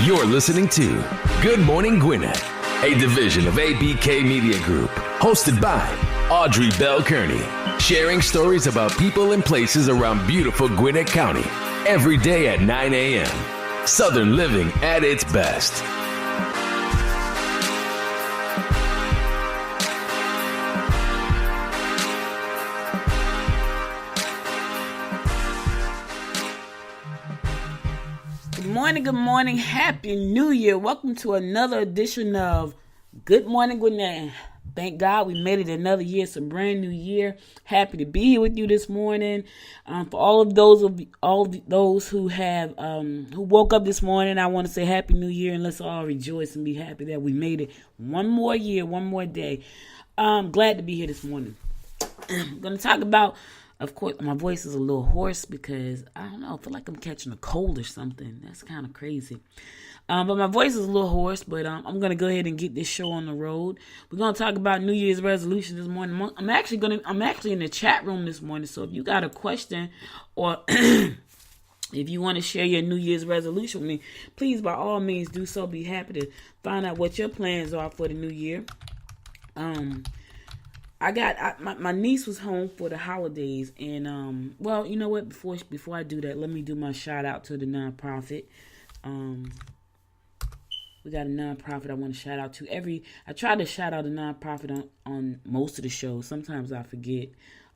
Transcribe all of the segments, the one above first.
You're listening to Good Morning Gwinnett, a division of ABK Media Group, hosted by Audrey Bell Kearney, sharing stories about people and places around beautiful Gwinnett County every day at 9 a.m. Southern living at its best. Good morning, happy new year. Welcome to another edition of Good Morning Gwinnett. Thank God we made it another year. It's a brand new year. Happy to be here with you this morning. For all of those who have who woke up this morning, I want to say happy new year, and let's all rejoice and be happy that we made it one more year, one more day. I'm glad to be here this morning. I'm going to talk about, of course, my voice is a little hoarse because, I don't know, I feel like I'm catching a cold or something. That's kind of crazy. But my voice is a little hoarse, but I'm going to go ahead and get this show on the road. We're going to talk about New Year's resolution this morning. I'm actually in the chat room this morning, so if you got a question or if you want to share your New Year's resolution with me, please, by all means, do so. Be happy to find out what your plans are for the new year. My niece was home for the holidays, and well, you know what? Before I do that, let me do my shout out to the nonprofit. We got a nonprofit I want to shout out to. I try to shout out a nonprofit on most of the shows. Sometimes I forget,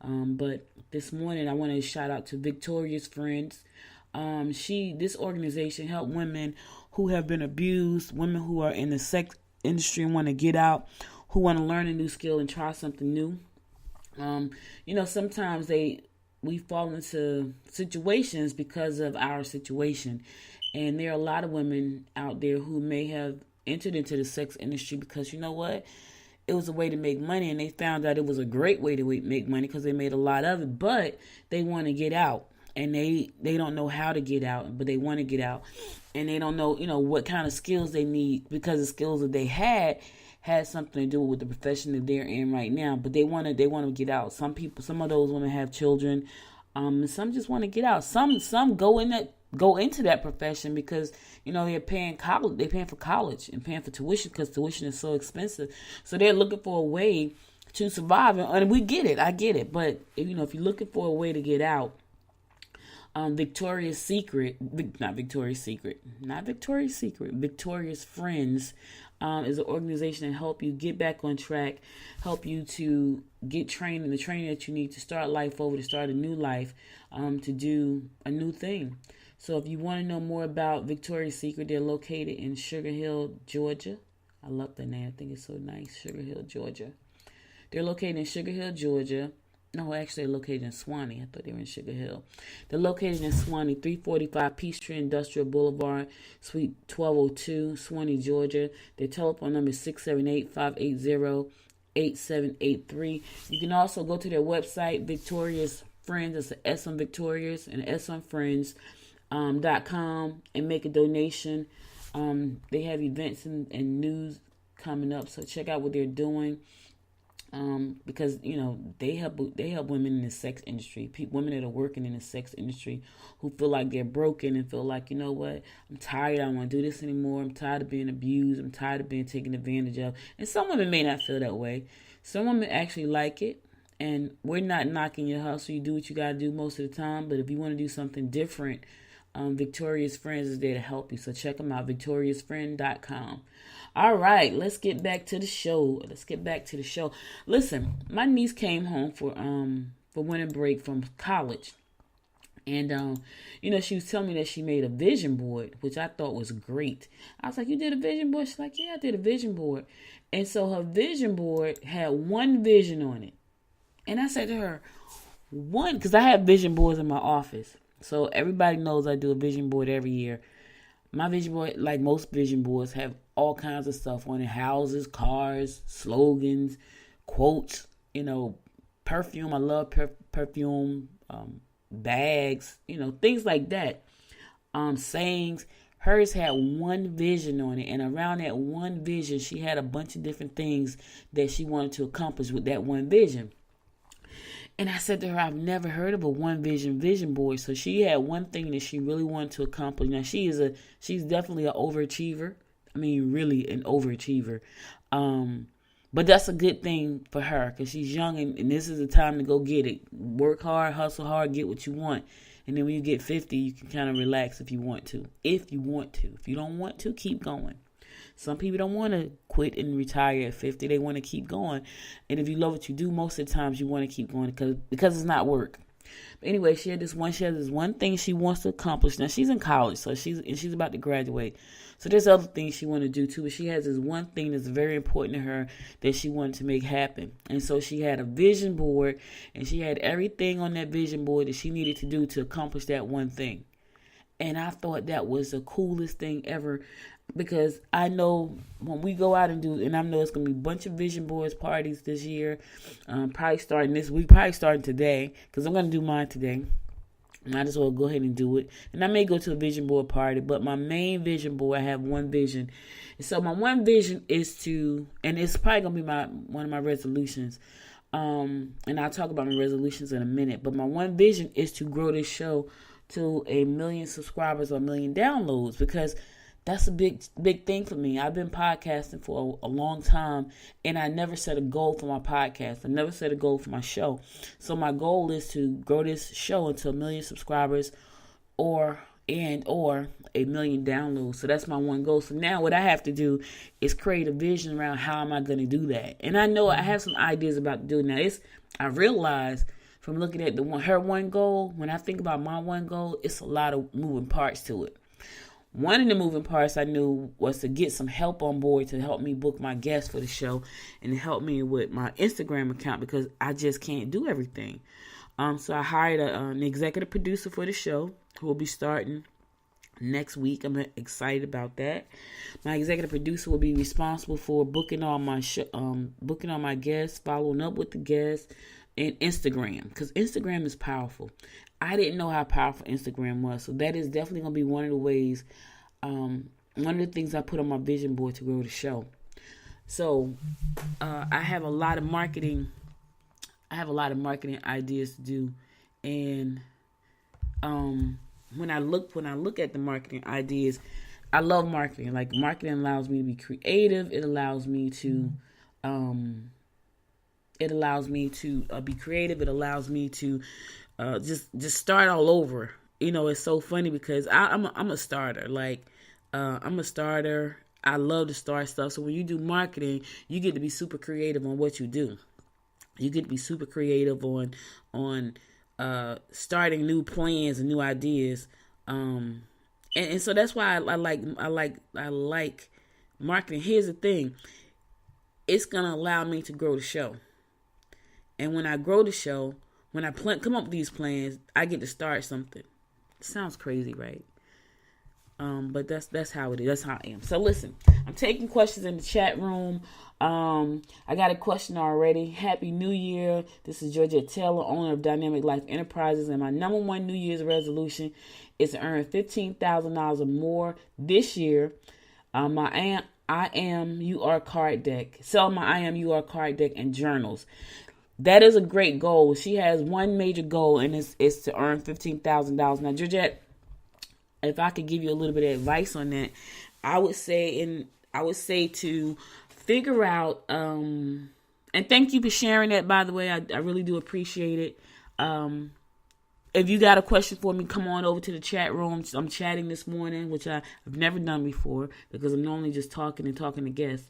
but this morning I want to shout out to Victoria's Friends. This organization help women who have been abused, women who are in the sex industry and want to get out, who want to learn a new skill and try something new. Sometimes we fall into situations because of our situation. And there are a lot of women out there who may have entered into the sex industry because, you know what? It was a way to make money, and they found out it was a great way to make money because they made a lot of it, but they want to get out. And they don't know how to get out, but they want to get out. And they don't know, what kind of skills they need, because the skills that they had something to do with the profession that they're in right now, but they want to get out. Some of those women have children, and some just want to get out. Some go into that profession because they're paying for college and paying for tuition because tuition is so expensive. So they're looking for a way to survive, and we get it. I get it, but if you're looking for a way to get out, Victoria's Friends is an organization that help you get back on track, help you to get trained in the training that you need to start life over, to start a new life, to do a new thing. So if you want to know more about Victoria's Secret, they're located in Sugar Hill, Georgia. I love that name. I think it's so nice, Sugar Hill, Georgia. They're located in Sugar Hill, Georgia. No, actually, they're located in Swanee. I thought they were in Sugar Hill. They're located in Swanee, 345 Peachtree Industrial Boulevard, Suite 1202, Swanee, Georgia. Their telephone number is 678-580-8783. You can also go to their website, Victoria's Friends. It's an S on Victoria's and an S on Friends. .com, and make a donation. They have events and news coming up, so check out what they're doing. Because they help women in the sex industry, women that are working in the sex industry who feel like they're broken and feel like, you know what, I'm tired, I don't want to do this anymore, I'm tired of being abused, I'm tired of being taken advantage of. And some women may not feel that way. Some women actually like it, and we're not knocking your hustle. You do what you got to do most of the time, but if you want to do something different, Victoria's Friends is there to help you. So check them out, victoriasfriend.com. All right, let's get back to the show. Listen, my niece came home for winter break from college. And, she was telling me that she made a vision board, which I thought was great. I was like, you did a vision board? She's like, yeah, I did a vision board. And so her vision board had one vision on it. And I said to her, because I have vision boards in my office. So everybody knows I do a vision board every year. My vision board, like most vision boards, have all kinds of stuff on it. Houses, cars, slogans, quotes, perfume. I love perfume, bags, things like that. Sayings. Hers had one vision on it. And around that one vision, she had a bunch of different things that she wanted to accomplish with that one vision. And I said to her, I've never heard of a one vision board. So she had one thing that she really wanted to accomplish. Now she's definitely an overachiever. I mean, really an overachiever. But that's a good thing for her because she's young and this is the time to go get it. Work hard, hustle hard, get what you want. And then when you get 50, you can kind of relax if you want to. If you don't want to, keep going. Some people don't want to quit and retire at 50. They want to keep going. And if you love what you do, most of the times you want to keep going because it's not work. But anyway, she has this one thing she wants to accomplish. Now she's in college, so she's about to graduate. So there's other things she want to do too, but she has this one thing that's very important to her that she wanted to make happen. And so she had a vision board, and she had everything on that vision board that she needed to do to accomplish that one thing. And I thought that was the coolest thing ever because I know when we go out and I know it's going to be a bunch of vision boards parties this year, probably starting this week, probably starting today because I'm going to do mine today. Might as well go ahead and do it. And I may go to a vision board party, but my main vision board, I have one vision. So my one vision is to, and it's probably going to be one of my resolutions. And I'll talk about my resolutions in a minute. But my one vision is to grow this show to 1 million subscribers or 1 million downloads because that's a big thing for me. I've been podcasting for a long time, and I never set a goal for my podcast. I never set a goal for my show. So my goal is to grow this show into 1 million subscribers or 1 million downloads. So that's my one goal. So now what I have to do is create a vision around how am I going to do that. And I know I have some ideas about doing that. I realize from looking at her one goal, when I think about my one goal, it's a lot of moving parts to it. One of the moving parts I knew was to get some help on board to help me book my guests for the show and to help me with my Instagram account because I just can't do everything. So I hired an executive producer for the show who will be starting next week. I'm excited about that. My executive producer will be responsible for booking all my guests, following up with the guests, and Instagram because Instagram is powerful. I didn't know how powerful Instagram was. So that is definitely going to be one of the ways, one of the things I put on my vision board to grow the show. So I have a lot of marketing. I have a lot of marketing ideas to do. And when I look at the marketing ideas, I love marketing. Like marketing allows me to be creative. It allows me to be creative. It allows me to just start all over. You know, it's so funny because I'm a starter. Like, I'm a starter. I love to start stuff. So when you do marketing, you get to be super creative on what you do. You get to be super creative on starting new plans and new ideas. And so that's why I like marketing. Here's the thing. It's gonna allow me to grow the show. And when I grow the show, when I come up with these plans, I get to start something. It sounds crazy, right? But that's how it is. That's how I am. So listen, I'm taking questions in the chat room. I got a question already. Happy New Year. This is Georgette Taylor, owner of Dynamic Life Enterprises, and my number one New Year's resolution is to earn $15,000 or more this year. I am UR card deck. Sell my I am UR card deck and journals. That is a great goal. She has one major goal, and it's to earn $15,000. Now, Georgette, if I could give you a little bit of advice on that, I would say to figure out, and thank you for sharing that, by the way. I really do appreciate it. If you got a question for me, come on over to the chat room. I'm chatting this morning, which I've never done before because I'm normally just talking to guests.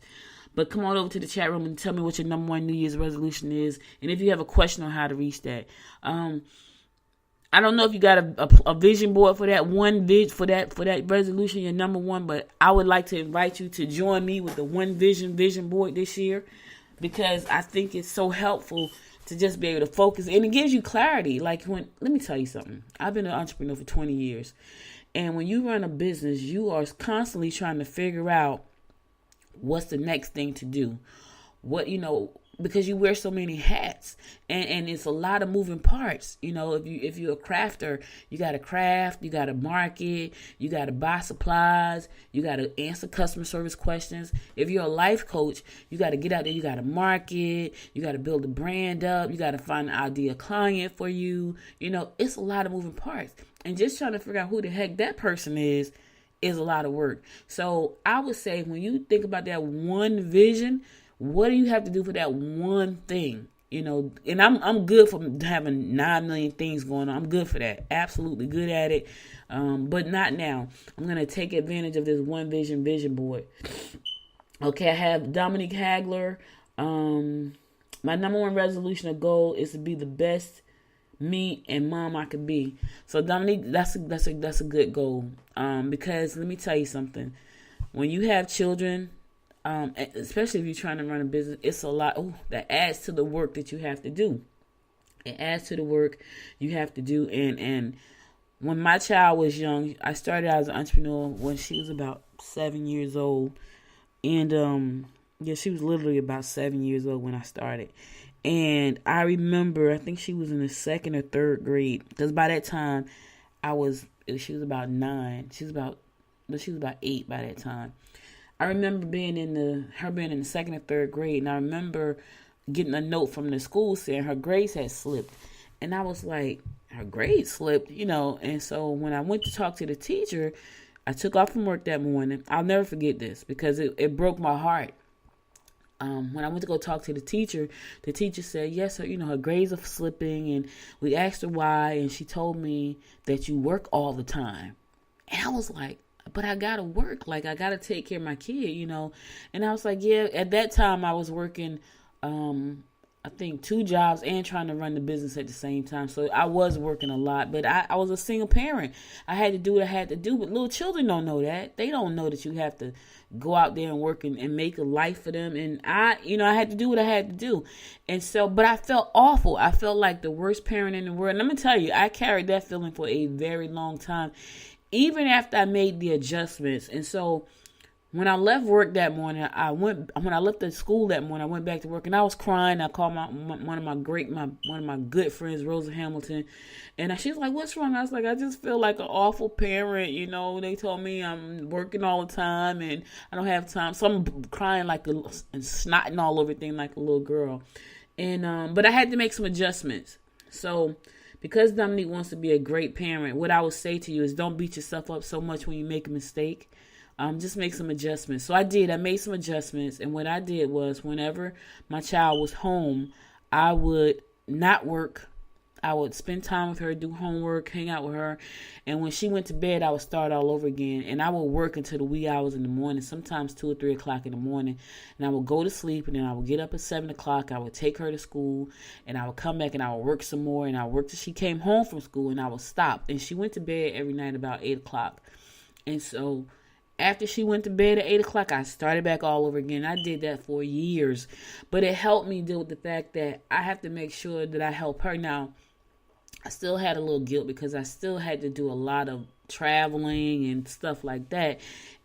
But come on over to the chat room and tell me what your number one New Year's resolution is. And if you have a question on how to reach that. I don't know if you got a vision board for that for that resolution, your number one, but I would like to invite you to join me with the one vision board this year because I think it's so helpful to just be able to focus and it gives you clarity. Like let me tell you something. I've been an entrepreneur for 20 years. And when you run a business, you are constantly trying to figure out what's the next thing to do. because you wear so many hats, and it's a lot of moving parts. If you're a crafter, you got to craft, you got to market, you got to buy supplies, you got to answer customer service questions. If you're a life coach, you got to get out there, you got to market, you got to build a brand up, you got to find an ideal client for you. It's a lot of moving parts, and just trying to figure out who the heck that person is a lot of work. So I would say, when you think about that one vision, what do you have to do for that one thing? And I'm good for having 9 million things going on. I'm good for that. Absolutely good at it. But not now. I'm going to take advantage of this one vision board. Okay, I have Dominique Hagler. My number one resolution or goal is to be the best me and mom I could be. So Dominique, that's a good goal. Because let me tell you something. When you have children, especially if you're trying to run a business, it's a lot that adds to the work that you have to do. It adds to the work you have to do. And when my child was young, I started as an entrepreneur when she was about 7 years old. And she was literally about 7 years old when I started. And I remember, I think she was in the 2nd or 3rd grade, because by that time she was about 9. She was about 8 by that time. I remember being in the 2nd or 3rd grade, and I remember getting a note from the school saying her grades had slipped. And I was like, her grades slipped, And so when I went to talk to the teacher, I took off from work that morning. I'll never forget this because it broke my heart. When I went to go talk to the teacher said, yes, her grades are slipping, and we asked her why, and she told me that you work all the time. And I was like, but I gotta work, I gotta take care of my kid, And I was like, yeah, at that time I was working, I think 2 jobs and trying to run the business at the same time. So I was working a lot, but I was a single parent. I had to do what I had to do, but little children don't know that. They don't know that you have to go out there and work and make a life for them. And I had to do what I had to do. And so, but I felt awful. I felt like the worst parent in the world. And I'm going to tell you, I carried that feeling for a very long time, even after I made the adjustments. And so when I left work that morning, when I left the school that morning, I went back to work and I was crying. I called one of my good friends, Rosa Hamilton, and she was like, "What's wrong?" I was like, "I just feel like an awful parent. They told me I'm working all the time and I don't have time." So I'm crying and snotting all over everything like a little girl. And but I had to make some adjustments. So because Dominique wants to be a great parent, what I would say to you is don't beat yourself up so much when you make a mistake. Just make some adjustments. So I made some adjustments. And what I did was, whenever my child was home, I would not work. I would spend time with her, do homework, hang out with her. And when she went to bed, I would start all over again. And I would work until the wee hours in the morning, sometimes 2 or 3 o'clock in the morning. And I would go to sleep, and then I would get up at 7 o'clock. I would take her to school, and I would come back and I would work some more. And I worked till she came home from school, and I would stop. And she went to bed every night about 8 o'clock. And so after she went to bed at 8 o'clock, I started back all over again. I did that for years. But it helped me deal with the fact that I have to make sure that I help her. Now, I still had a little guilt because I still had to do a lot of traveling and stuff like that.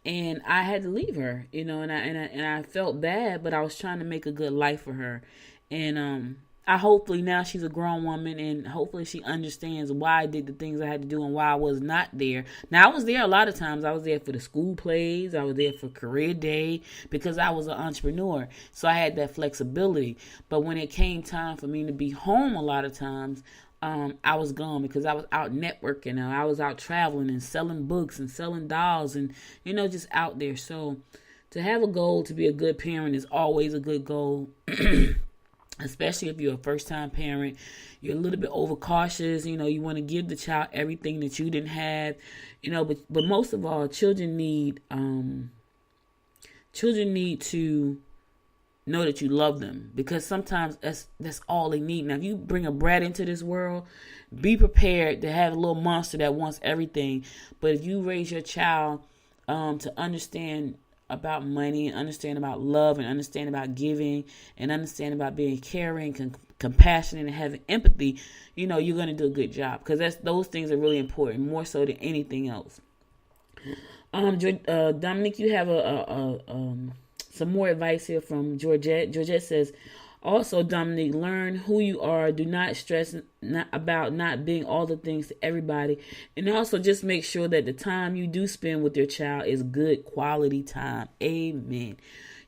And I had to leave her, and I felt bad, but I was trying to make a good life for her. And I hopefully now she's a grown woman, and hopefully she understands why I did the things I had to do and why I was not there. Now, I was there a lot of times. I was there for the school plays. I was there for career day because I was an entrepreneur. So I had that flexibility. But when it came time for me to be home a lot of times, I was gone because I was out networking. I was out traveling and selling books and selling dolls and, just out there. So to have a goal to be a good parent is always a good goal. Especially if you're a first-time parent, you're a little bit overcautious. You want to give the child everything that you didn't have. But most of all, children need to know that you love them, because sometimes that's all they need. Now, if you bring a brat into this world, be prepared to have a little monster that wants everything. But if you raise your child to understand about money and understand about love and understand about giving and understand about being caring, compassionate, and having empathy, you're going to do a good job, because those things are really important, more so than anything else. Dominique, you have some more advice here from Georgette. Georgette says, Also, Dominique, learn who you are. Do not stress about not being all the things to everybody. And also just make sure that the time you do spend with your child is good quality time. Amen.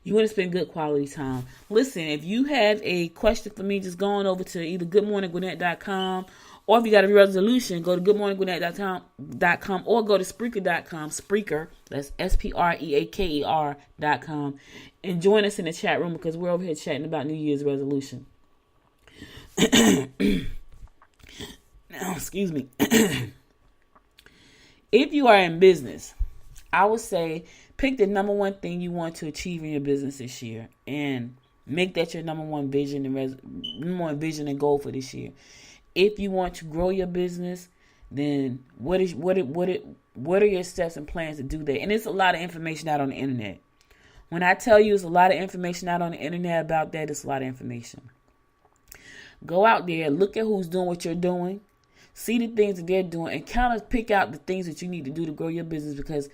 You want to spend good quality time. Listen, if you have a question for me, just go on over to either goodmorninggwinnett.com, or if you got a resolution, go to goodmorninggwinnett.com or go to Spreaker.com. Spreaker, that's Spreaker.com. And join us in the chat room because we're over here chatting about New Year's resolution. Excuse me. If you are in business, I would say pick the number one thing you want to achieve in your business this year and make that your number one vision and goal for this year. If you want to grow your business, then what are your steps and plans to do that? And it's a lot of information out on the internet. When I tell you it's a lot of information out on the internet about that, it's a lot of information. Go out there, look at who's doing what you're doing, see the things that they're doing, and kind of pick out the things that you need to do to grow your business. Because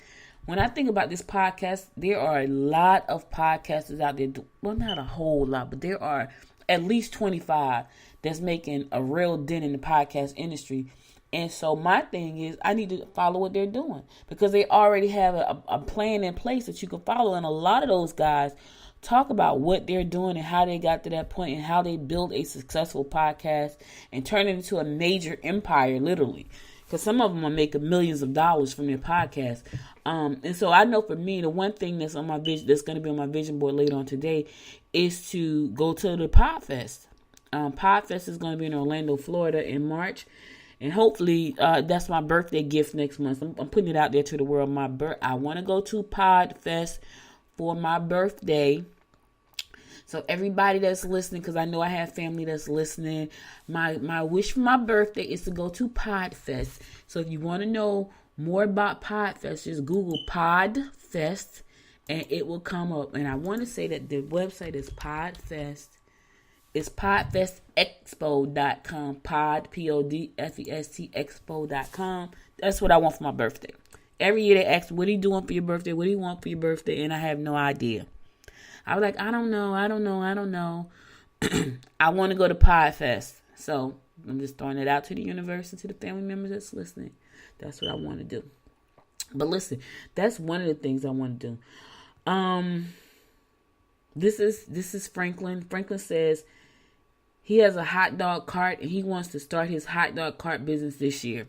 when I think about this podcast, there are a lot of podcasters out there. Well, not a whole lot, but there are at least 25 that's making a real dent in the podcast industry. And so my thing is I need to follow what they're doing because they already have a plan in place that you can follow. And a lot of those guys talk about what they're doing and how they got to that point and how they build a successful podcast and turn it into a major empire, literally. Because some of them are making millions of dollars from their podcast. And so I know for me, the one thing that's on my vision, that's going to be on my vision board later on today, is to go to the Podfest. Podfest is going to be in Orlando, Florida in March. And hopefully that's my birthday gift next month. I'm putting it out there to the world. I want to go to Podfest for my birthday. So everybody that's listening, because I know I have family that's listening, my wish for my birthday is to go to Podfest. So if you want to know more about Podfest, just Google Podfest and it will come up. And I want to say that the website is Podfest. It's podfestexpo.com. Podfest expo.com. That's what I want for my birthday. Every year they ask, what are you doing for your birthday? What do you want for your birthday? And I have no idea. I was like, I don't know. I want to go to Podfest. So I'm just throwing it out to the universe and to the family members that's listening. That's what I want to do. But listen, that's one of the things I want to do. This is Franklin. Franklin says he has a hot dog cart and he wants to start his hot dog cart business this year.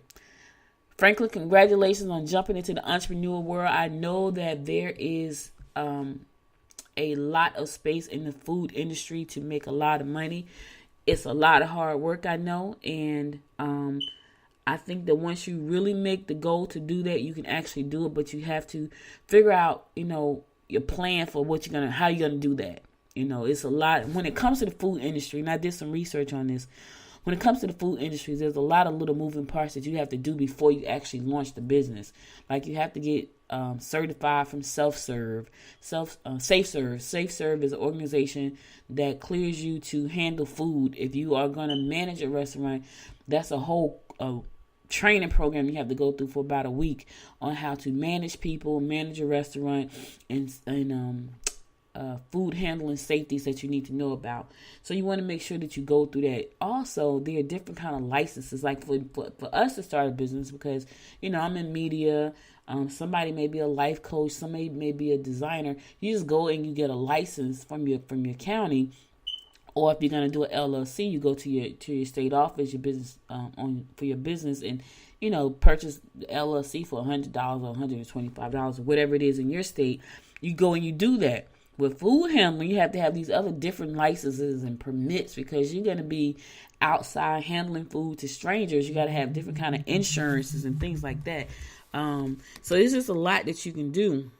Franklin, congratulations on jumping into the entrepreneur world. I know that there is a lot of space in the food industry to make a lot of money. It's a lot of hard work, I know. And I think that once you really make the goal to do that, you can actually do it. But you have to figure out, your plan for how you're going to do that. It's a lot. When it comes to the food industry, and I did some research on this, when it comes to the food industry, there's a lot of little moving parts that you have to do before you actually launch the business. Like you have to get certified from SafeServe. SafeServe is an organization that clears you to handle food. If you are going to manage a restaurant, that's a whole training program you have to go through for about a week on how to manage people, manage a restaurant, and food handling safeties that you need to know about. So you want to make sure that you go through that. Also, there are different kind of licenses, like for us to start a business, because I'm in media. Somebody may be a life coach, somebody may be a designer. You just go and you get a license from your county. Or if you're gonna do an LLC, you go to your state office, your business for your business, and purchase the LLC for $100 or $125 or whatever it is in your state. You go and you do that. With food handling, you have to have these other different licenses and permits because you're gonna be outside handling food to strangers. You got to have different kind of insurances and things like that. So there's just a lot that you can do.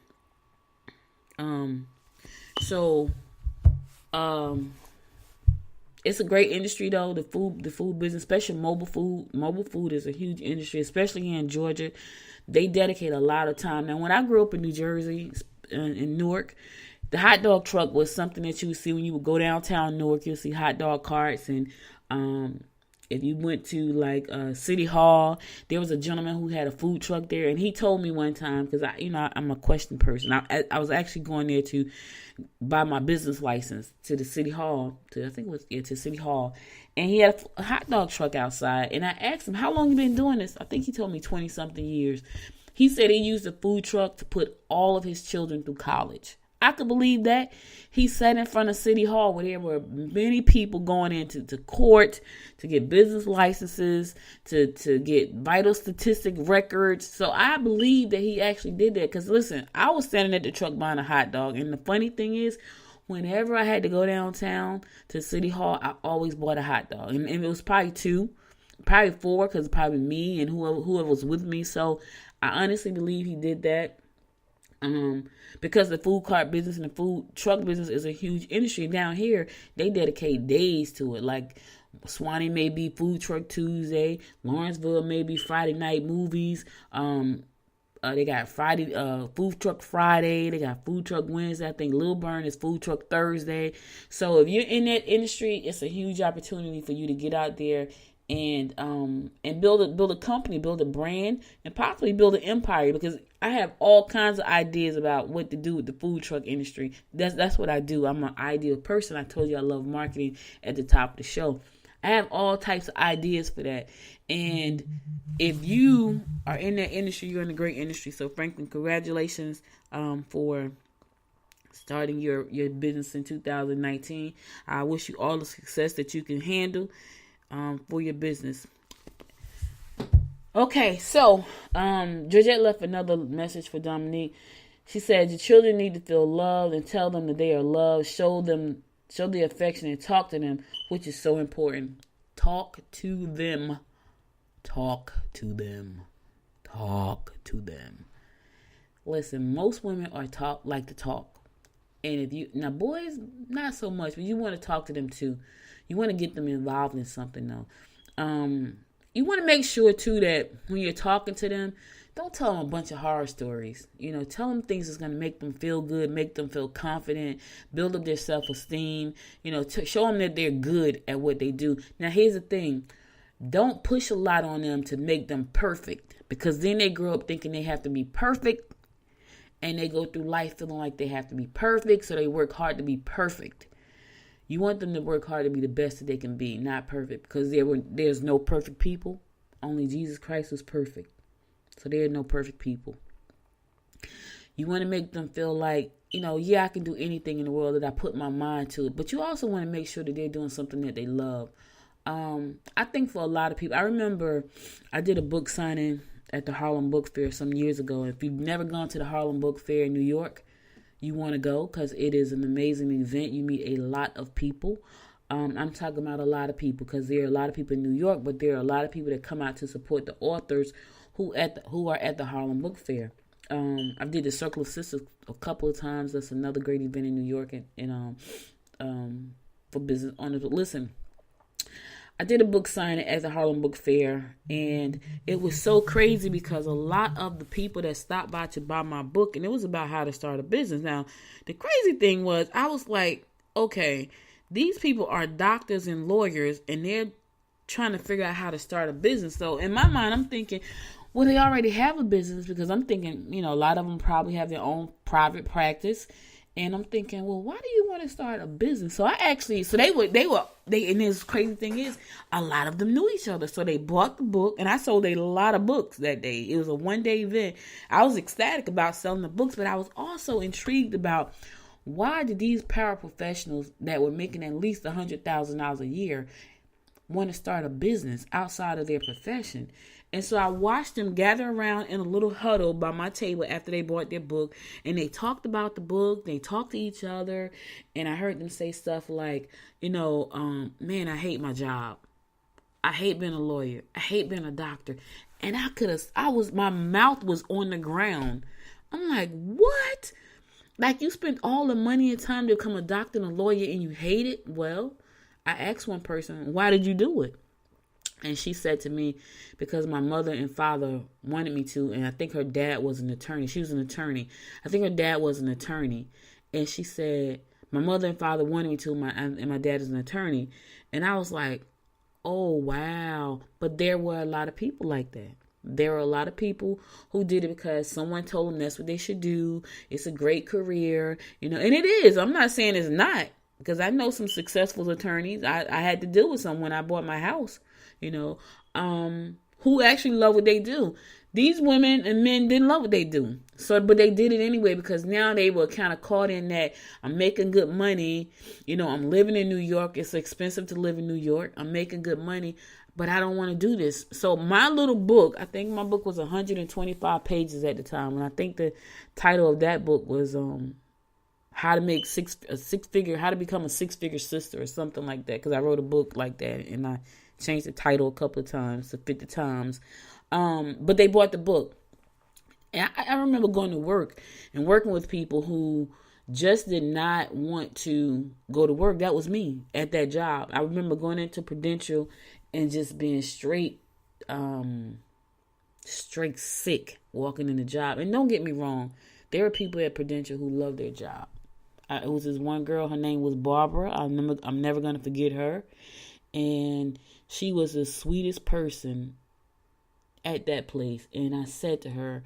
It's a great industry though, the food business, especially mobile food. Mobile food is a huge industry, especially here in Georgia. They dedicate a lot of time. Now, when I grew up in New Jersey, in Newark, the hot dog truck was something that you would see when you would go downtown Newark. You'll see hot dog carts, and If you went to like City Hall, there was a gentleman who had a food truck there, and he told me one time, because I'm a question person. I was actually going there to buy my business license to the City Hall, to City Hall, and he had a hot dog truck outside. And I asked him, "How long you been doing this?" I think he told me 20 something years. He said he used the food truck to put all of his children through college. I could believe that. He sat in front of City Hall where there were many people going into court to get business licenses, to get vital statistic records. So I believe that he actually did that. Because listen, I was standing at the truck buying a hot dog. And the funny thing is, whenever I had to go downtown to City Hall, I always bought a hot dog. And it was probably 2, probably 4, because probably me and whoever was with me. So I honestly believe he did that. Because the food cart business and the food truck business is a huge industry down here. They dedicate days to it. Like Swanee may be Food Truck Tuesday, Lawrenceville may be Friday night movies. They got Food Truck Friday. They got Food Truck Wednesday. I think Lilburn is Food Truck Thursday. So if you're in that industry, it's a huge opportunity for you to get out there and build a company, build a brand, and possibly build an empire. Because I have all kinds of ideas about what to do with the food truck industry. That's what I do. I'm an ideal person. I told you I love marketing at the top of the show. I have all types of ideas for that. And if you are in that industry, you're in a great industry. So Franklin, congratulations for starting your business in 2019. I wish you all the success that you can handle for your business. Okay, so Georgette left another message for Dominique. She said, your children need to feel loved, and tell them that they are loved. Show the affection and talk to them, which is so important. Talk to them. Talk to them. Talk to them. Listen, most women like to talk. And now boys, not so much, but you want to talk to them too. You want to get them involved in something though. You want to make sure too that when you're talking to them, don't tell them a bunch of horror stories. Tell them things that's going to make them feel good, make them feel confident, build up their self-esteem, show them that they're good at what they do. Now, here's the thing. Don't push a lot on them to make them perfect, because then they grow up thinking they have to be perfect, and they go through life feeling like they have to be perfect, so they work hard to be perfect. You want them to work hard to be the best that they can be, not perfect, because there's no perfect people. Only Jesus Christ was perfect. So there are no perfect people. You want to make them feel like, I can do anything in the world that I put my mind to. But you also want to make sure that they're doing something that they love. I think for a lot of people, I remember I did a book signing at the Harlem Book Fair some years ago. If you've never gone to the Harlem Book Fair in New York, you want to go, because it is an amazing event. You meet a lot of people. I'm talking about a lot of people, because there are a lot of people in New York, but there are a lot of people that come out to support the authors who are at the Harlem Book Fair. I did the Circle of Sisters a couple of times. That's another great event in New York, and for business owners. But listen, I did a book signing at the Harlem Book Fair, and it was so crazy because a lot of the people that stopped by to buy my book, and it was about how to start a business. Now, the crazy thing was, I was like, okay, these people are doctors and lawyers, and they're trying to figure out how to start a business. So in my mind, I'm thinking, well, they already have a business, because I'm thinking, a lot of them probably have their own private practice. And I'm thinking, well, why do you want to start a business? So and this crazy thing is, a lot of them knew each other. So they bought the book, and I sold a lot of books that day. It was a one-day event. I was ecstatic about selling the books, but I was also intrigued about, why did these paraprofessionals that were making at least $100,000 a year want to start a business outside of their profession? And so I watched them gather around in a little huddle by my table after they bought their book, and they talked about the book. They talked to each other, and I heard them say stuff like, man, I hate my job. I hate being a lawyer. I hate being a doctor. And my mouth was on the ground. I'm like, what? Like, you spent all the money and time to become a doctor and a lawyer, and you hate it? Well, I asked one person, why did you do it? And she said to me, because my mother and father wanted me to, and I think her dad was an attorney. She was an attorney. I think her dad was an attorney. And she said, my mother and father wanted me to, and my dad is an attorney. And I was like, oh, wow. But there were a lot of people like that. There are a lot of people who did it because someone told them that's what they should do. It's a great career, and it is. I'm not saying it's not, because I know some successful attorneys. I had to deal with some when I bought my house, who actually love what they do. These women and men didn't love what they do. But they did it anyway, because now they were kind of caught in that I'm making good money. I'm living in New York. It's expensive to live in New York. I'm making good money, but I don't want to do this. So my little book, I think my book was 125 pages at the time. And I think the title of that book was how to make how to become a six-figure sister or something like that. Because I wrote a book like that and I changed the title a couple of times to fit the times. But they bought the book. And I remember going to work and working with people who just did not want to go to work. That was me at that job. I remember going into Prudential and just being straight sick walking in the job. And don't get me wrong, there were people at Prudential who loved their job. It was this one girl, her name was Barbara. I'm never going to forget her. And she was the sweetest person at that place. And I said to her,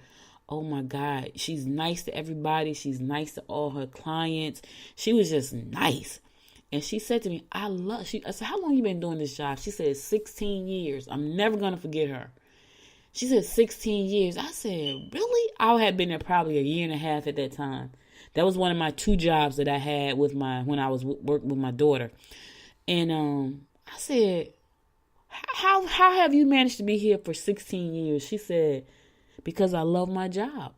oh my God, she's nice to everybody. She's nice to all her clients. She was just nice. And she said to me, I said, how long you been doing this job? She said, 16 years. I'm never going to forget her. She said, 16 years. I said, really? I had been there probably a year and a half at that time. That was one of my 2 jobs that I had when I was working with my daughter. And I said, how have you managed to be here for 16 years? She said, because I love my job.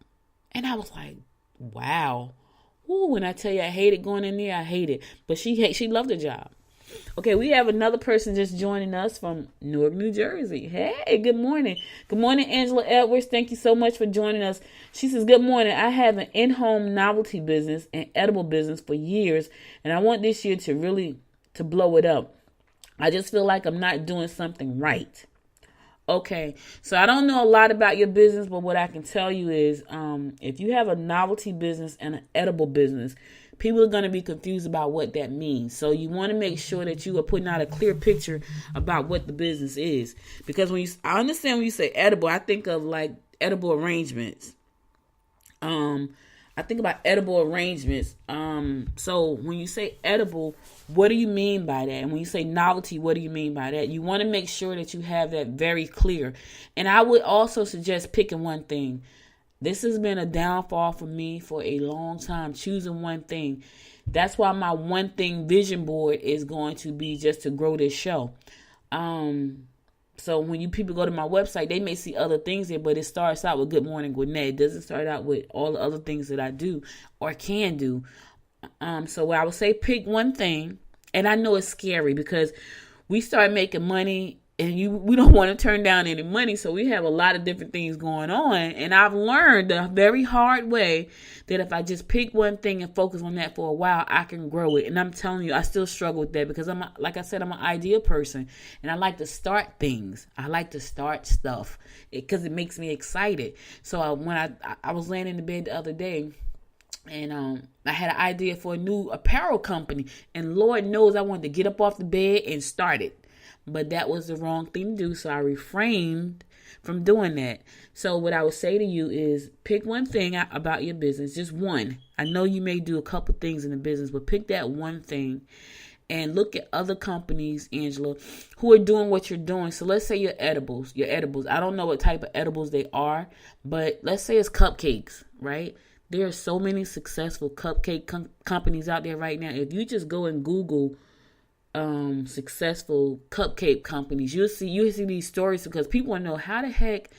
And I was like, wow. Ooh, when I tell you I hated going in there, I hate it. But she loved the job. Okay, we have another person just joining us from Newark, New Jersey. Hey, good morning. Good morning, Angela Edwards. Thank you so much for joining us. She says, good morning. I have an in-home novelty business and edible business for years, and I want this year to blow it up. I just feel like I'm not doing something right. Okay, so I don't know a lot about your business, but what I can tell you is if you have a novelty business and an edible business, people are going to be confused about what that means. So you want to make sure that you are putting out a clear picture about what the business is. Because I understand when you say edible, I think of like edible arrangements. I think about edible arrangements. So when you say edible, what do you mean by that? And when you say novelty, what do you mean by that? You want to make sure that you have that very clear. And I would also suggest picking one thing. This has been a downfall for me for a long time, choosing one thing. That's why my one thing vision board is going to be just to grow this show. So when people go to my website, they may see other things there, but it starts out with Good Morning Gwinnett. It doesn't start out with all the other things that I do or can do. So I would say pick one thing. And I know it's scary because we start making money and we don't want to turn down any money. So we have a lot of different things going on. And I've learned the very hard way that if I just pick one thing and focus on that for a while, I can grow it. And I'm telling you, I still struggle with that because like I said, I'm an idea person and I like to start things. I like to start stuff because it makes me excited. So when I was laying in the bed the other day, and I had an idea for a new apparel company. And Lord knows I wanted to get up off the bed and start it. But that was the wrong thing to do, so I refrained from doing that. So what I would say to you is pick one thing about your business, just one. I know you may do a couple things in the business, but pick that one thing and look at other companies, Angela, who are doing what you're doing. So let's say your edibles. I don't know what type of edibles they are, but let's say it's cupcakes, right? There are so many successful cupcake companies out there right now. If you just go and Google successful cupcake companies, you'll see these stories because people want to know, how the heck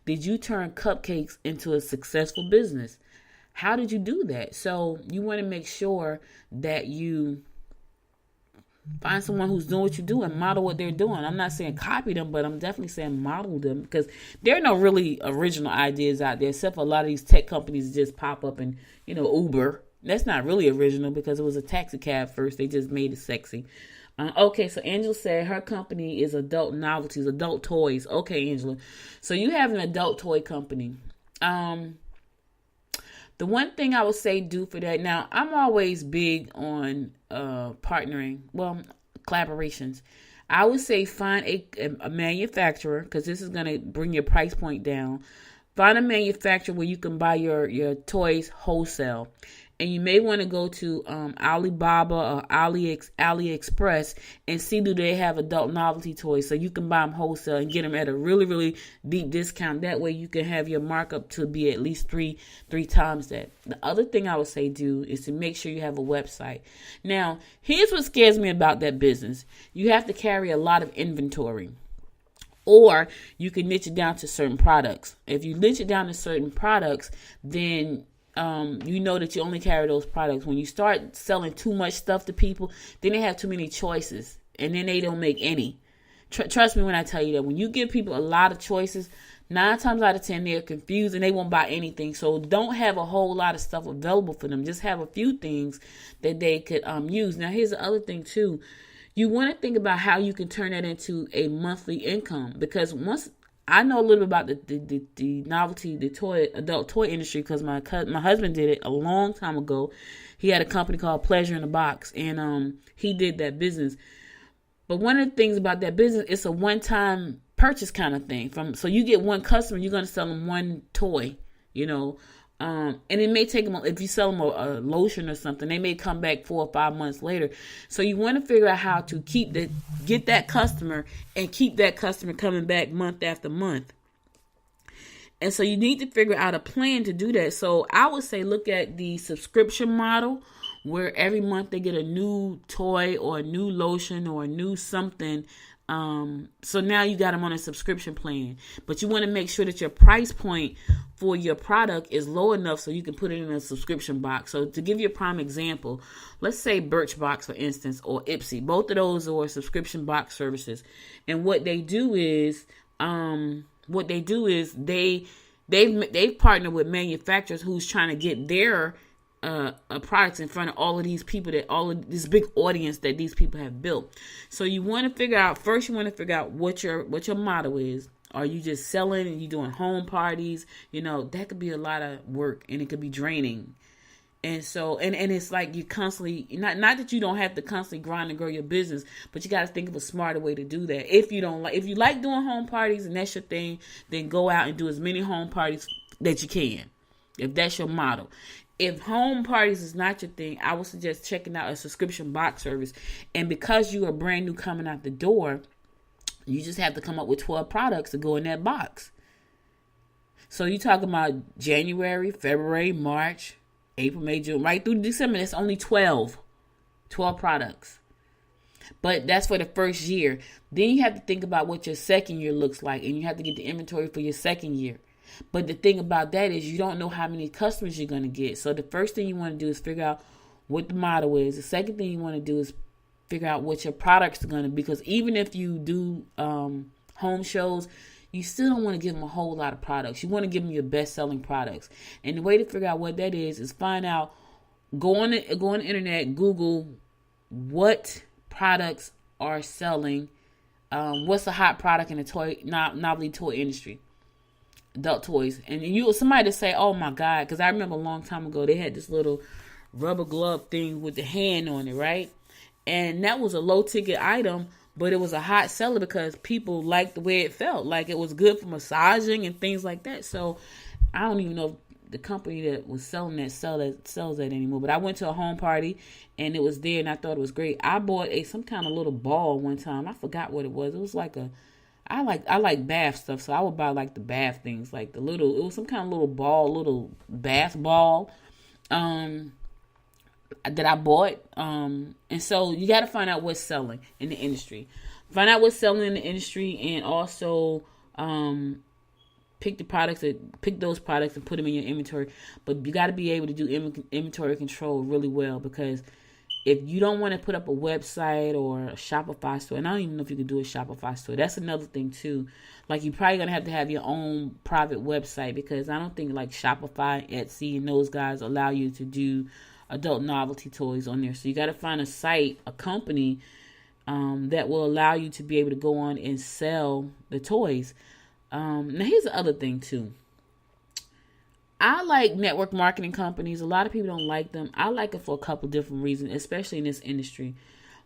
did you turn cupcakes into a successful business? How did you do that? So you want to make sure that you find someone who's doing what you do and model what they're doing. I'm not saying copy them, but I'm definitely saying model them because there are no really original ideas out there except for a lot of these tech companies that just pop up and, Uber. That's not really original because it was a taxi cab first. They just made it sexy. Okay, so Angela said her company is adult novelties, adult toys. Okay, Angela. So you have an adult toy company. The one thing I would say do for that. Now, I'm always big on collaborations. I would say find a manufacturer, because this is going to bring your price point down. Find a manufacturer where you can buy your toys wholesale. And you may want to go to Alibaba or AliExpress and see do they have adult novelty toys, so you can buy them wholesale and get them at a really, really deep discount. That way you can have your markup to be at least three times that. The other thing I would say do is to make sure you have a website. Now, here's what scares me about that business. You have to carry a lot of inventory. Or you can niche it down to certain products. If you niche it down to certain products, then you know that you only carry those products. When you start selling too much stuff to people, then they have too many choices, and then they don't make any. Trust me when I tell you that when you give people a lot of choices, 9 times out of 10 they're confused and they won't buy anything. So don't have a whole lot of stuff available for them. Just have a few things that they could use. Now, here's the other thing too. You want to think about how you can turn that into a monthly income, because once I know a little bit about the novelty, the adult toy industry, because my husband did it a long time ago. He had a company called Pleasure in a Box, and he did that business. But one of the things about that business, it's a one-time purchase kind of thing. So you get one customer, you're going to sell them one toy, and it may take them, if you sell them a lotion or something, they may come back 4 or 5 months later. So you want to figure out how to get that customer and keep that customer coming back month after month. And so you need to figure out a plan to do that. So I would say look at the subscription model, where every month they get a new toy or a new lotion or a new something. So now you got them on a subscription plan, but you want to make sure that your price point for your product is low enough so you can put it in a subscription box. So to give you a prime example, let's say Birchbox, for instance, or Ipsy. Both of those are subscription box services. And what they do is, they've partnered with manufacturers who's trying to get their products in front of all of these people, all of this big audience that these people have built. So you want to figure out what your model is. Are you just selling and you doing home parties? That could be a lot of work and it could be draining. And so, and it's like you constantly, not that you don't have to constantly grind and grow your business, but you got to think of a smarter way to do that. If you like doing home parties and that's your thing, then go out and do as many home parties that you can, if that's your model. If home parties is not your thing, I would suggest checking out a subscription box service. And because you are brand new coming out the door, you just have to come up with 12 products to go in that box. So you're talking about January, February, March, April, May, June, right through December. That's only 12 products. But that's for the first year. Then you have to think about what your second year looks like, and you have to get the inventory for your second year. But the thing about that is you don't know how many customers you're going to get. So the first thing you want to do is figure out what the model is. The second thing you want to do is figure out what your products are going to be. Because even if you do home shows, you still don't want to give them a whole lot of products. You want to give them your best-selling products. And the way to figure out what that is find out, go on the internet, Google what products are selling, what's a hot product in the novelty toy industry. Adult toys. And somebody to say, oh my God, because I remember a long time ago they had this little rubber glove thing with the hand on it, right? And that was a low ticket item, but it was a hot seller because people liked the way it felt. Like it was good for massaging and things like that. So I don't even know if the company that was selling that sells that anymore. But I went to a home party and it was there and I thought it was great. I bought some kind of little ball one time. I forgot what it was. It was like I like bath stuff, so I would buy like the bath things, like it was some kind of little bath ball that I bought. And so you got to find out what's selling in the industry. Find out what's selling in the industry, and also pick those products and put them in your inventory. But you got to be able to do inventory control really well, because if you don't want to put up a website or a Shopify store, and I don't even know if you can do a Shopify store. That's another thing too. Like you're probably going to have your own private website, because I don't think like Shopify, Etsy, and those guys allow you to do adult novelty toys on there. So you got to find a site, a company that will allow you to be able to go on and sell the toys. Now here's the other thing too. I like network marketing companies. A lot of people don't like them. I like it for a couple different reasons, especially in this industry.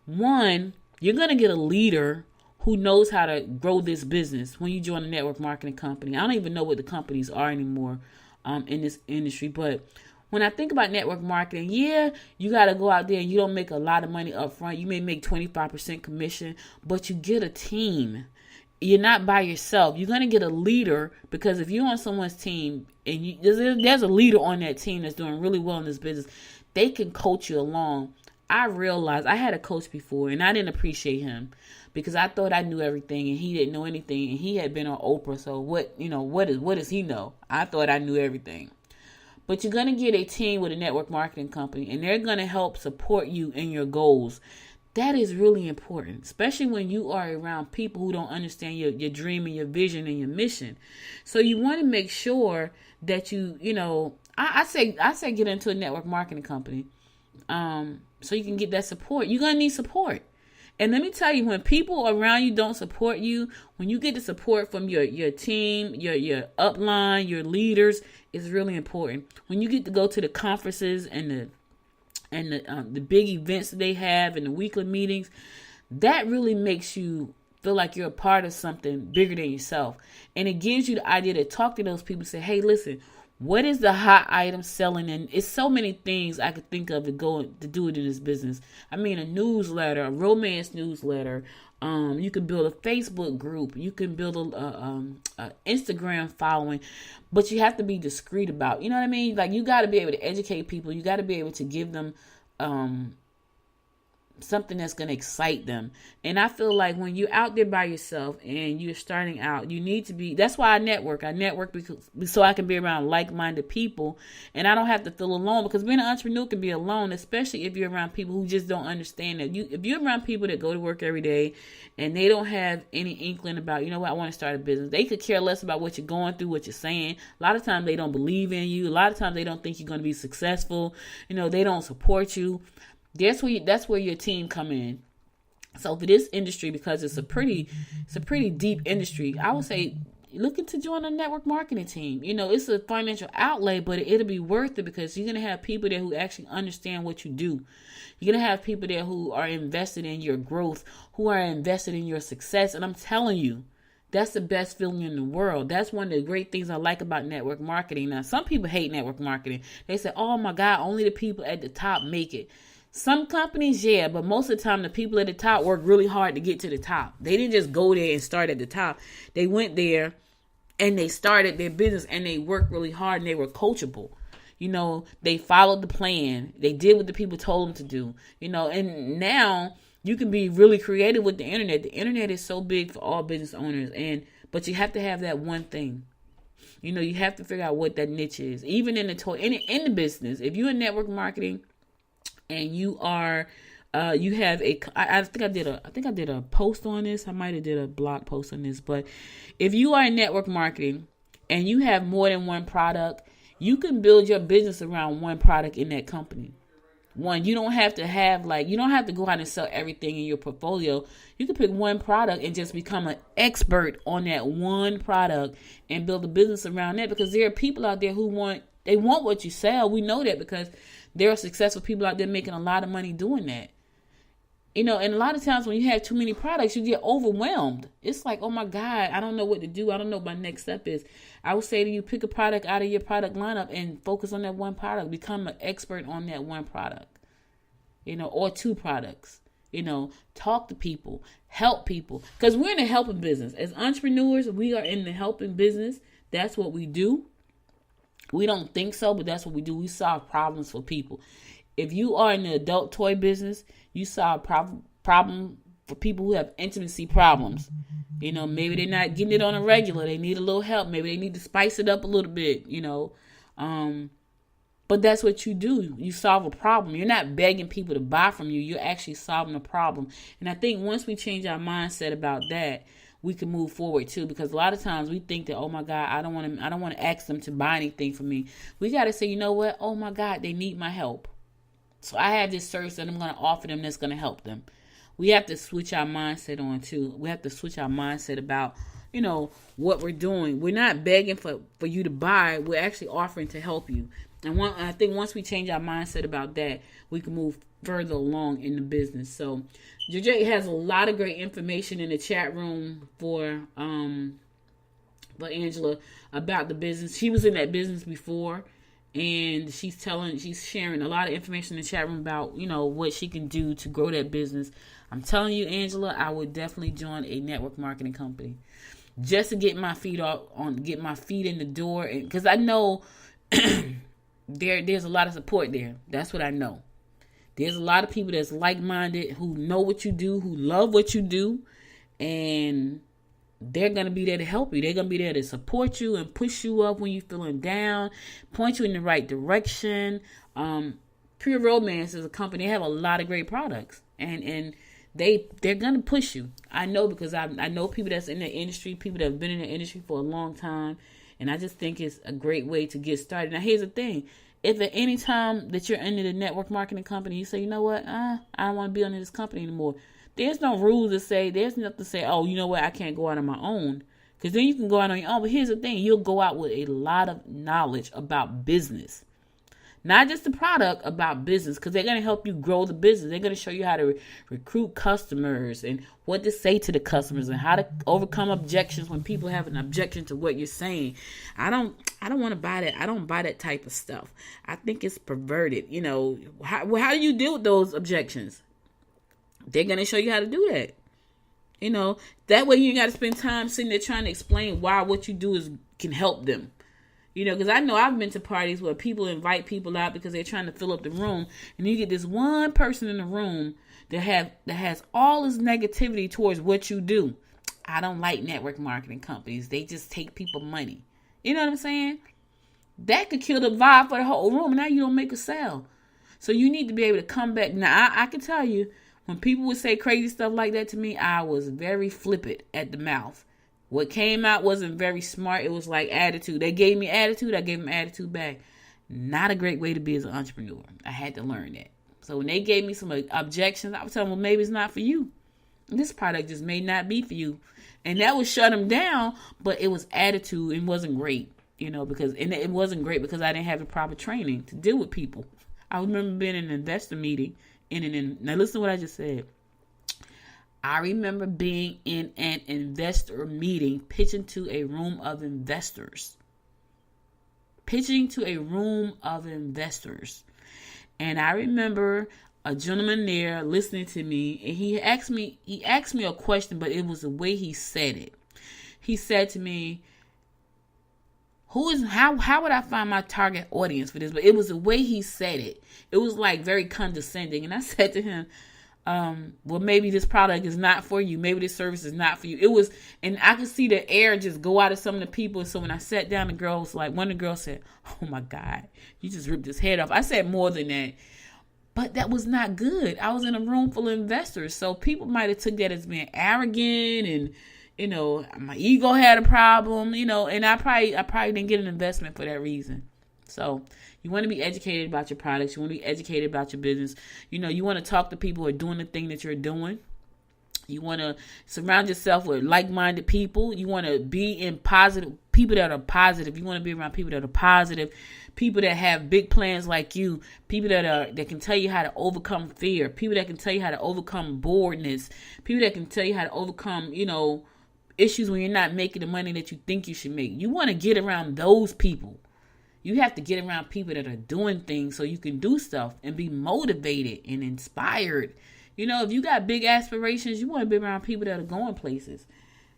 One, You're going to get a leader who knows how to grow this business when you join a network marketing company. I don't even know what the companies are anymore in this industry. But when I think about network marketing, yeah, you got to go out there and you don't make a lot of money up front. You may make 25% commission, but you get a team. You're not by yourself. You're going to get a leader, because if you're on someone's team and there's a leader on that team that's doing really well in this business, they can coach you along. I realized I had a coach before and I didn't appreciate him because I thought I knew everything and he didn't know anything, and he had been on Oprah. So what does he know? I thought I knew everything. But you're going to get a team with a network marketing company, and they're going to help support you in your goals. That is really important, especially when you are around people who don't understand your dream and your vision and your mission. So you want to make sure that I say get into a network marketing company, so you can get that support. You're going to need support. And let me tell you, when people around you don't support you, when you get the support from your team, your upline, your leaders, it's really important. When you get to go to the conferences and the big events that they have and the weekly meetings, that really makes you feel like you're a part of something bigger than yourself. And it gives you the idea to talk to those people and say, hey, listen, what is the hot item selling? And it's so many things I could think of to do it in this business. I mean, a newsletter, a romance newsletter. You can build a Facebook group. You can build a Instagram following, but you have to be discreet about, you know what I mean? Like, you got to be able to educate people. You got to be able to give them, something that's going to excite them. And I feel like when you're out there by yourself and you're starting out, you need to be, that's why I network because so I can be around like-minded people and I don't have to feel alone, because being an entrepreneur can be alone, especially if you're around people who just don't understand that. If you're around people that go to work every day and they don't have any inkling about, you know what, I want to start a business. They could care less about what you're going through, what you're saying. A lot of times they don't believe in you. A lot of times they don't think you're going to be successful. They don't support you. That's where your team come in. So for this industry, because it's a pretty deep industry, I would say look into join a network marketing team. It's a financial outlay, but it'll be worth it because you're gonna have people there who actually understand what you do. You're gonna have people there who are invested in your growth, who are invested in your success. And I'm telling you, that's the best feeling in the world. That's one of the great things I like about network marketing. Now, some people hate network marketing. They say, oh my God, only the people at the top make it. Some companies, yeah, but most of the time the people at the top work really hard to get to the top. They didn't just go there and start at the top. They went there and they started their business and they worked really hard and they were coachable. They followed the plan. They did what the people told them to do. And now you can be really creative with the internet. The internet is so big for all business owners, but you have to have that one thing. You have to figure out what that niche is. Even in the business, if you're in network marketing, and you are, you have I think I did a post on this. I might have did a blog post on this, but if you are in network marketing and you have more than one product, you can build your business around one product in that company. You don't have to you don't have to go out and sell everything in your portfolio. You can pick one product and just become an expert on that one product and build a business around that, because there are people out there who want what you sell. We know that because there are successful people out there making a lot of money doing that. And a lot of times when you have too many products, you get overwhelmed. It's like, oh my God, I don't know what to do. I don't know what my next step is. I would say to you, pick a product out of your product lineup and focus on that one product. Become an expert on that one product, or two products. Talk to people, help people. Because we're in the helping business. As entrepreneurs, we are in the helping business. That's what we do. We don't think so, but that's what we do. We solve problems for people. If you are in the adult toy business, you solve problem for people who have intimacy problems. Maybe they're not getting it on a regular. They need a little help. Maybe they need to spice it up a little bit, But that's what you do. You solve a problem. You're not begging people to buy from you. You're actually solving a problem. And I think once we change our mindset about that, we can move forward too, because a lot of times we think that, oh my God, I don't want to ask them to buy anything from me. We got to say, you know what? Oh my God, they need my help. So I have this service that I'm going to offer them that's going to help them. We have to switch our mindset on too. We have to switch our mindset about, what we're doing. We're not begging for you to buy. We're actually offering to help you. And I think once we change our mindset about that, we can move further along in the business. So JJ has a lot of great information in the chat room for Angela about the business. She was in that business before, and she's sharing a lot of information in the chat room about, what she can do to grow that business. I'm telling you, Angela, I would definitely join a network marketing company just to get my feet in the door, and because I know there's a lot of support there. That's what I know. There's a lot of people that's like-minded, who know what you do, who love what you do, and they're going to be there to help you. They're going to be there to support you and push you up when you're feeling down, point you in the right direction. Pure Romance is a company. They have a lot of great products, and they're going to push you. I know, because I know people that's in the industry, people that have been in the industry for a long time, and I just think it's a great way to get started. Now, here's the thing. If at any time that you're under the network marketing company, you say, you know what, I don't want to be under this company anymore, there's no rules to say, there's nothing to say, oh, you know what, I can't go out on my own. Because then you can go out on your own. But here's the thing, you'll go out with a lot of knowledge about business. Not just the product, about business, because they're going to help you grow the business. They're going to show you how to recruit customers and what to say to the customers and how to overcome objections when people have an objection to what you're saying. I don't want to buy that. I don't buy that type of stuff. I think it's perverted. How do you deal with those objections? They're going to show you how to do that. That way you ain't got to spend time sitting there trying to explain why what you do can help them. Because I know I've been to parties where people invite people out because they're trying to fill up the room, and you get this one person in the room that has all this negativity towards what you do. I don't like network marketing companies. They just take people money. You know what I'm saying? That could kill the vibe for the whole room, and now you don't make a sale. So you need to be able to come back. Now, I can tell you, when people would say crazy stuff like that to me, I was very flippant at the mouth. What came out wasn't very smart. It was like attitude. They gave me attitude. I gave them attitude back. Not a great way to be as an entrepreneur. I had to learn that. So when they gave me some objections, I was telling them, well, maybe it's not for you. This product just may not be for you. And that would shut them down, but it was attitude. It wasn't great, because it wasn't great because I didn't have the proper training to deal with people. I remember being in an investor meeting. Now listen to what I just said. I remember being in an investor meeting, pitching to a room of investors. And I remember a gentleman there listening to me, and he asked me a question, but it was the way he said it. He said to me, how would I find my target audience for this? But it was the way he said it. It was like very condescending. And I said to him, well, maybe this product is not for you. Maybe this service is not for you. It was, and I could see the air just go out of some of the people. So when I sat down, one of the girls said, oh my God, you just ripped his head off. I said more than that, but that was not good. I was in a room full of investors. So people might have took that as being arrogant, and, my ego had a problem, and I probably didn't get an investment for that reason. So you want to be educated about your products. You want to be educated about your business. You want to talk to people who are doing the thing that you're doing. You want to surround yourself with like-minded people. You want to be in people that are positive. You want to be around people that are positive, people that have big plans like you, people that can tell you how to overcome fear, people that can tell you how to overcome boredness, people that can tell you how to overcome, issues when you're not making the money that you think you should make. You want to get around those people. You have to get around people that are doing things so you can do stuff and be motivated and inspired. If you got big aspirations, you want to be around people that are going places.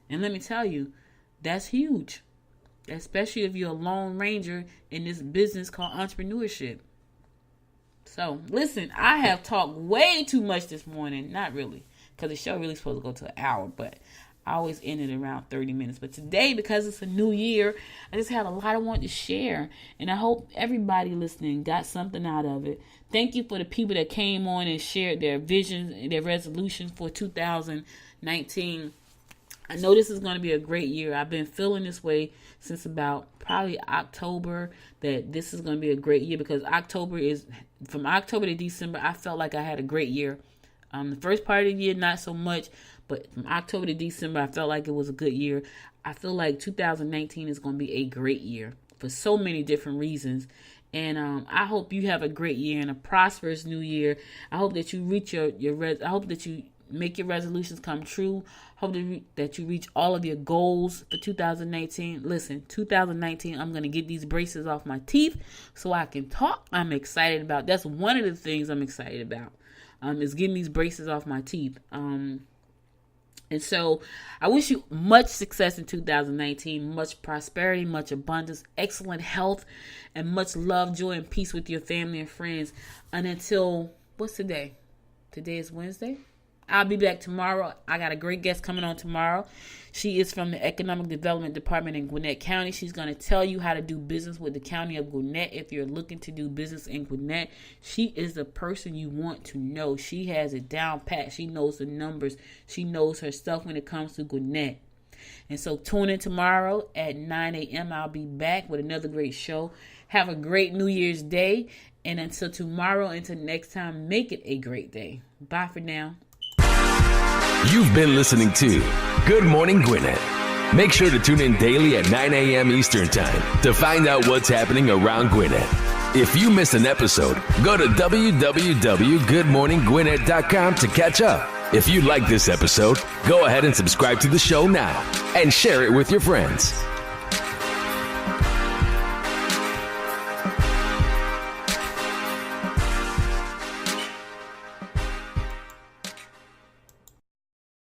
And let me tell you, that's huge. Especially if you're a lone ranger in this business called entrepreneurship. So, listen, I have talked way too much this morning. Not really, because the show really supposed to go to an hour, but I always end it around 30 minutes. But today, because it's a new year, I just had a lot I want to share. And I hope everybody listening got something out of it. Thank you for the people that came on and shared their visions and their resolutions for 2019. I know this is going to be a great year. I've been feeling this way since about probably October, that this is going to be a great year, because from October to December, I felt like I had a great year. The first part of the year, not so much, but from October to December, I felt like it was a good year. I feel like 2019 is going to be a great year for so many different reasons. And I hope you have a great year and a prosperous new year. I hope that you reach I hope that you make your resolutions come true. Hope that you reach all of your goals for 2019. Listen, 2019, I'm going to get these braces off my teeth so I can talk. I'm excited about. That's one of the things I'm excited about. Is getting these braces off my teeth. And so I wish you much success in 2019, much prosperity, much abundance, excellent health, and much love, joy, and peace with your family and friends. And until, what's today? Today is Wednesday. I'll be back tomorrow. I got a great guest coming on tomorrow. She is from the Economic Development Department in Gwinnett County. She's going to tell you how to do business with the county of Gwinnett. If you're looking to do business in Gwinnett, she is the person you want to know. She has it down pat. She knows the numbers. She knows her stuff when it comes to Gwinnett. And so tune in tomorrow at 9 a.m. I'll be back with another great show. Have a great New Year's Day. And until tomorrow, until next time, make it a great day. Bye for now. You've been listening to Good Morning Gwinnett. Make sure to tune in daily at 9 a.m. Eastern Time to find out what's happening around Gwinnett. If you missed an episode, go to www.goodmorninggwinnett.com to catch up. If you like this episode, go ahead and subscribe to the show now and share it with your friends.